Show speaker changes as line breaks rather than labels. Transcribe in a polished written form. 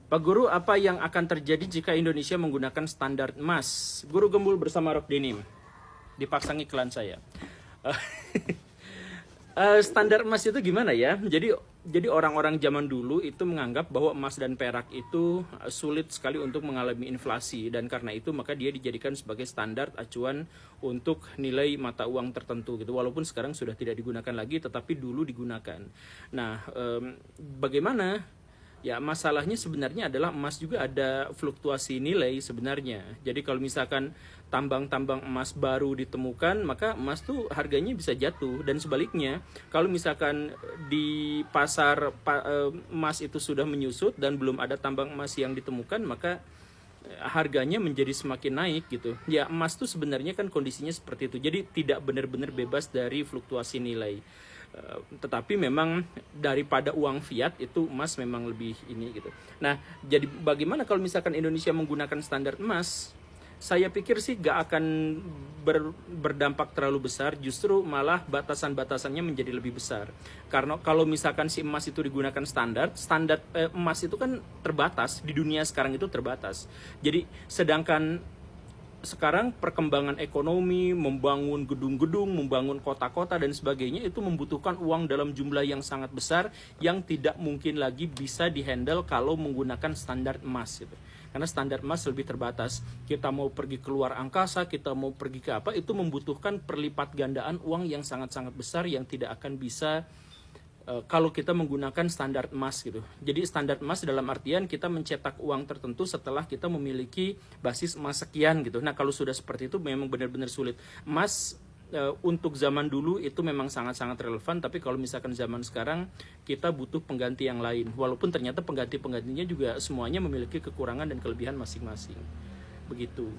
Pak Guru, apa yang akan terjadi jika Indonesia menggunakan standar emas? Guru Gembul bersama Rock Denim. Dipasang iklan saya. Standar emas itu gimana ya? Jadi orang-orang zaman dulu itu menganggap bahwa emas dan perak itu sulit sekali untuk mengalami inflasi, dan karena itu maka dia dijadikan sebagai standar acuan untuk nilai mata uang tertentu gitu. Walaupun sekarang sudah tidak digunakan lagi, tetapi dulu digunakan. Nah, bagaimana? Ya, masalahnya sebenarnya adalah emas juga ada fluktuasi nilai sebenarnya. Jadi kalau misalkan tambang-tambang emas baru ditemukan, maka emas tuh harganya bisa jatuh. Dan sebaliknya, kalau misalkan di pasar emas itu sudah menyusut dan belum ada tambang emas yang ditemukan, maka harganya menjadi semakin naik gitu. Ya, emas tuh sebenarnya kan kondisinya seperti itu. Jadi tidak benar-benar bebas dari fluktuasi nilai. Tetapi memang daripada uang fiat itu emas memang lebih ini gitu. Nah, jadi bagaimana kalau misalkan Indonesia menggunakan standar emas? Saya pikir sih gak akan berdampak terlalu besar, justru malah batasan-batasannya menjadi lebih besar. Karena kalau misalkan si emas itu digunakan standar emas itu kan terbatas, di dunia sekarang itu terbatas. Jadi sedangkan sekarang perkembangan ekonomi, membangun gedung-gedung, membangun kota-kota dan sebagainya itu membutuhkan uang dalam jumlah yang sangat besar yang tidak mungkin lagi bisa dihandle kalau menggunakan standar emas gitu. Karena standar emas lebih terbatas. Kita mau pergi keluar angkasa, kita mau pergi ke apa, itu membutuhkan perlipat gandaan uang yang sangat-sangat besar yang tidak akan bisa kalau kita menggunakan standar emas gitu. Jadi standar emas dalam artian kita mencetak uang tertentu setelah kita memiliki basis emas sekian gitu. Nah, kalau sudah seperti itu memang benar-benar sulit. Emas untuk zaman dulu itu memang sangat-sangat relevan, tapi kalau misalkan zaman sekarang kita butuh pengganti yang lain. Walaupun ternyata pengganti-penggantinya juga semuanya memiliki kekurangan dan kelebihan masing-masing. Begitu.